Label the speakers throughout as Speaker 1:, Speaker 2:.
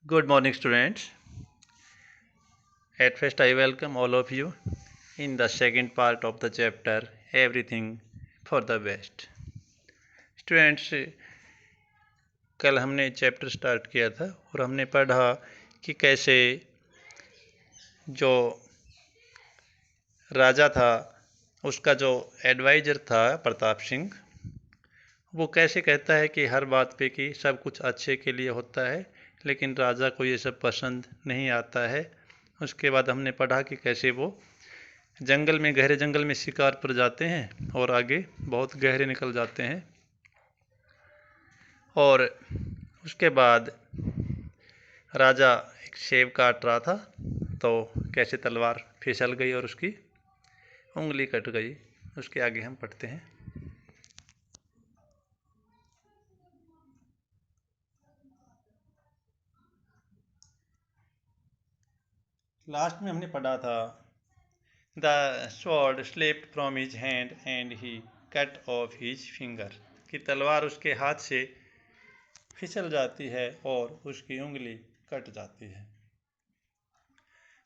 Speaker 1: Good morning, students. At first, I welcome all of you in the second part of the chapter Everything for the Best. Students, कल हमने chapter start किया था और हमने पढ़ा कि कैसे जो राजा था उसका जो एडवाइज़र था प्रताप सिंह, वो कैसे कहता है कि हर बात पे कि सब कुछ अच्छे के लिए होता है, लेकिन राजा को ये सब पसंद नहीं आता है। उसके बाद हमने पढ़ा कि कैसे वो जंगल में, गहरे जंगल में शिकार पर जाते हैं और आगे बहुत गहरे निकल जाते हैं। और उसके बाद राजा एक सेब काट रहा था तो कैसे तलवार फिसल गई और उसकी उंगली कट गई। उसके आगे हम पढ़ते हैं। लास्ट में हमने पढ़ा था the sword slipped from his hand and he cut off his finger, कि तलवार उसके हाथ से फिसल जाती है और उसकी उंगली कट जाती है।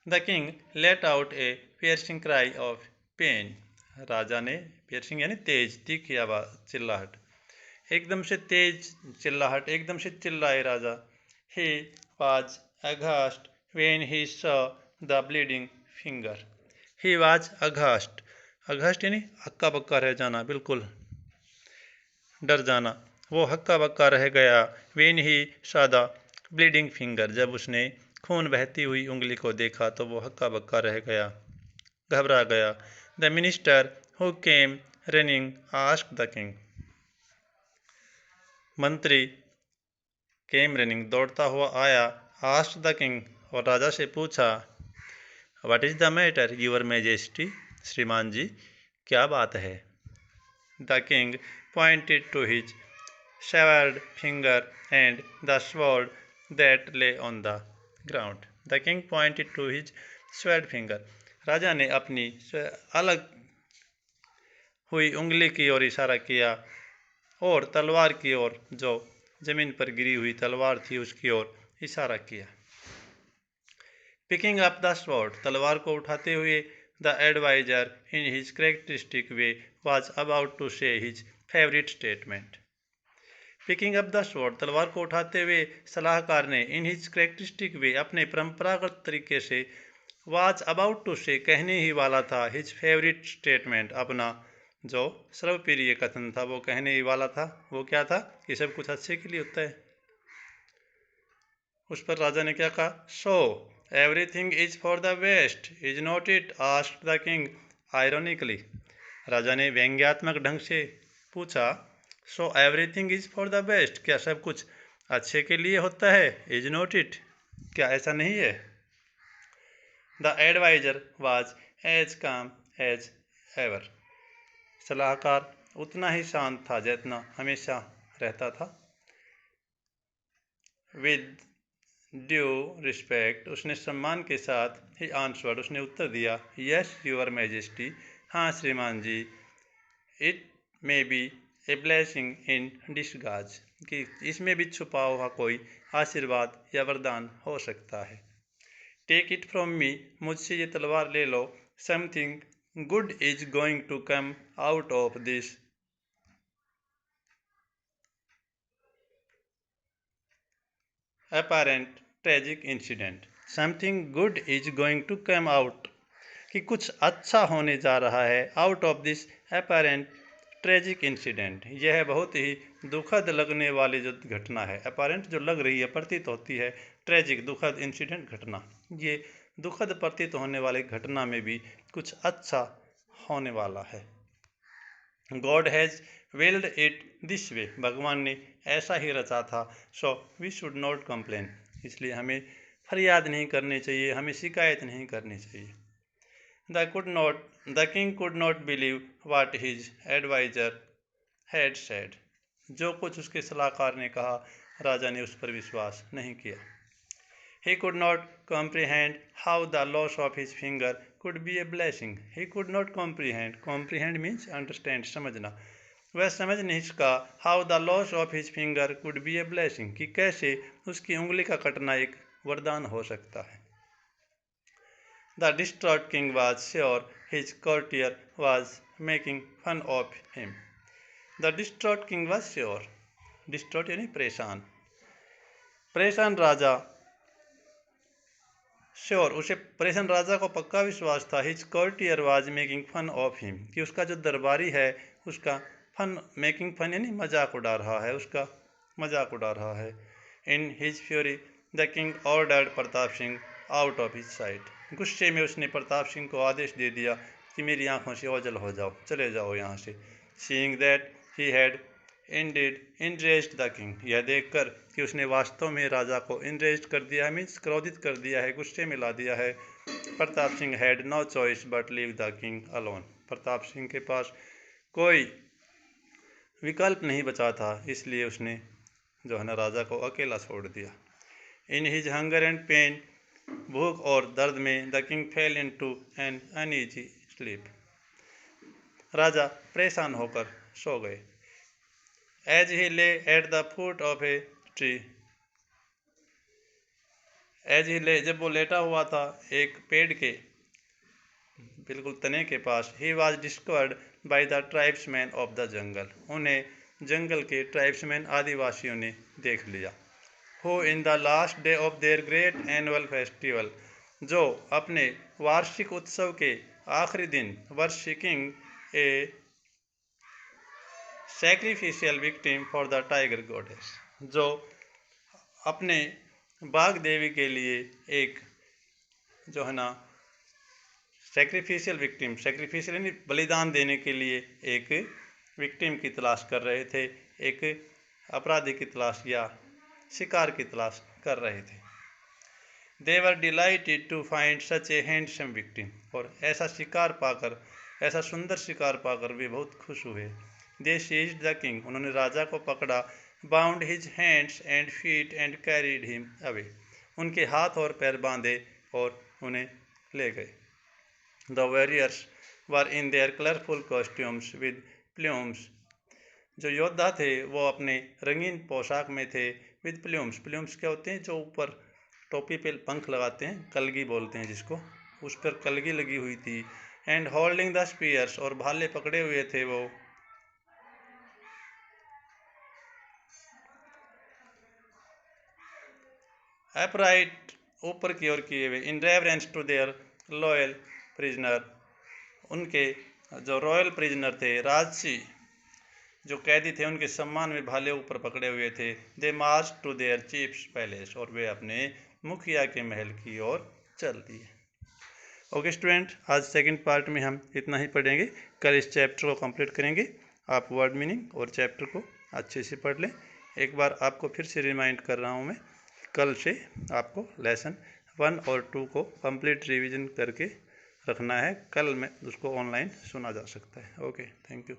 Speaker 1: The king let out a piercing cry of pain, राजा ने पियर्सिंग यानी तेज, तीखी आवाज, चिल्लाहट, एकदम से तेज चिल्लाहट, एकदम से चिल्लाए राजा। He was aghast when he saw the bleeding finger. He was aghast, aghast यानी हक्का बक्का रह जाना, बिल्कुल डर जाना। वो हक्का बक्का रह गया। When he saw the bleeding finger, जब उसने खून बहती हुई उंगली को देखा तो वो हक्का बक्का रह गया, घबरा गया। The minister who came running asked the king, मंत्री केम रनिंग दौड़ता हुआ आया, आस्क्ड द किंग, और राजा से पूछा, what is the matter your majesty, श्रीमान जी क्या बात है। The king pointed to his severed finger and the sword that lay on the ground. The king pointed to his severed finger. राजा ने अपनी अलग हुई उंगली की ओर इशारा किया और तलवार की ओर, जो जमीन पर गिरी हुई तलवार थी उसकी ओर इशारा किया। पिकिंग अप द स्वॉर्ड, तलवार को उठाते हुए, the adviser in his characteristic way was about to say his favourite statement. Picking up the sword, तलवार को उठाते हुए सलाहकार ने, इन हिज कैरेक्टरिस्टिक वे, अपने परंपरागत तरीके से, वाज अबाउट टू से, कहने ही वाला था, हिज फेवरेट स्टेटमेंट, अपना जो सर्वप्रिय कथन था वो कहने ही वाला था। वो क्या था? ये सब कुछ अच्छे के लिए होता है। उस पर राजा ने क्या कहा? So everything is for the best is not it, asked the king ironically. राजा ने व्यंग्यात्मक ढंग से पूछा, so everything is for the best, क्या सब कुछ अच्छे के लिए होता है? इज नॉट इट, क्या ऐसा नहीं है? द एडवाइजर वाज एज काम एज एवर, सलाहकार उतना ही शांत था जितना हमेशा रहता था। विद ड्यू रिस्पेक्ट, उसने सम्मान के साथ, ही आंसर्ड, उसने उत्तर दिया, यस यूर मैजेस्टी, हाँ श्रीमान जी, it may be a blessing in disguise, कि इसमें भी छुपा हुआ कोई आशीर्वाद या वरदान हो सकता है। टेक इट फ्रॉम मी, मुझसे ये तलवार ले लो, something good is going to come out of this apparent tragic incident, something good is going to come out, कि कुछ अच्छा होने जा रहा है, out of this apparent tragic incident, यह बहुत ही दुखद लगने वाली जो घटना है, अपैरेंट जो लग रही है, प्रतीत होती है, ट्रेजिक दुखद, इंसिडेंट घटना, ये दुखद प्रतीत होने वाली घटना में भी कुछ अच्छा होने वाला है। God has willed it this way, भगवान ने ऐसा ही रचा था। So we should not complain, इसलिए हमें फरियाद नहीं करनी चाहिए, हमें शिकायत नहीं करनी चाहिए। The king could not believe what his adviser had said, जो कुछ उसके सलाहकार ने कहा राजा ने उस पर विश्वास नहीं किया। He could not comprehend how the loss of his finger could be a blessing. He could not comprehend. Comprehend means understand, समझना। वह समझ नहीं सका how the loss of his finger could be a blessing, कि कैसे उसकी उंगली का कटना एक वरदान हो सकता है। The distraught king was sure his courtier was making fun of him. The distraught king was sure, distraught यानी परेशान, परेशान राजा, श्योर उसे परेशान राजा को पक्का विश्वास था, his courtier was making fun of him कि उसका जो दरबारी है उसका फन, मेकिंग फन यानी मजाक उड़ा रहा है, उसका मजाक उड़ा रहा है। In his fury the king ordered Pratap Singh out of his site. गुस्से में उसने प्रताप सिंह को आदेश दे दिया कि मेरी आंखों से ओझल हो जाओ, चले जाओ यहाँ से। Seeing that he had Indeed enraged the king, यह देखकर कि उसने वास्तव में राजा को enraged कर दिया है, मीन्स क्रोधित कर दिया है, गुस्से में ला दिया है। Pratap Singh had no choice but leave the king alone, Pratap Singh के पास कोई विकल्प नहीं बचा था, इसलिए उसने जो है ना राजा को अकेला छोड़ दिया। In his hunger and pain, भूख और दर्द में the king fell into an uneasy sleep, राजा परेशान होकर सो गए। As he lay at the foot of a tree, as he lay जब वो लेटा हुआ था एक पेड़ के बिल्कुल तने के पास, he was discovered by the tribesman of the jungle, उन्हें जंगल के ट्राइब्समैन आदिवासियों ने देख लिया। Who in the last day of their great annual festival, जो अपने वार्षिक उत्सव के आखिरी दिन were seeking a sacrificial victim for the tiger goddess, जो अपने बाघ देवी के लिए एक जो है ना सैक्रिफिशियल विक्टिम, सैक्रिफिशियल यानी बलिदान देने के लिए एक विक्टिम की तलाश कर रहे थे, एक अपराधी की तलाश या शिकार की तलाश कर रहे थे। They were delighted to find such a handsome victim, और ऐसा शिकार पाकर, ऐसा सुंदर शिकार पाकर वे बहुत खुश हुए। दे सीज्ड द किंग, उन्होंने राजा को पकड़ा, bound his hands and feet and carried him away, उनके हाथ और पैर बांधे और उन्हें ले गए। The warriors were in their colourful costumes with plumes, जो योद्धा थे वो अपने रंगीन पोशाक में थे, विद प्लूम्स, प्लूम्स क्या होते हैं, जो ऊपर टोपी पे पंख लगाते हैं, कलगी बोलते हैं जिसको, उस पर कलगी लगी हुई थी। एंड होल्डिंग द स्पीयर्स, और भाले पकड़े हुए थे वो। अपराइट, ऊपर की ओर किए हुए, in reverence to their loyal prisoner, उनके जो रॉयल प्रिजनर थे, राजसी जो कैदी थे, उनके सम्मान में भाले ऊपर पकड़े हुए थे। They march to their chief's palace, और वे अपने मुखिया के महल की ओर चल दिए। ओके स्टूडेंट, आज सेकंड पार्ट में हम इतना ही पढ़ेंगे, कल इस चैप्टर को कंप्लीट करेंगे। आप वर्ड मीनिंग और चैप्टर को अच्छे से पढ़ लें। एक बार आपको फिर से रिमाइंड कर रहा हूँ मैं, कल से आपको लेसन 1 और 2 को कंप्लीट रिवीजन करके रखना है, कल में उसको ऑनलाइन सुना जा सकता है। Okay, thank you.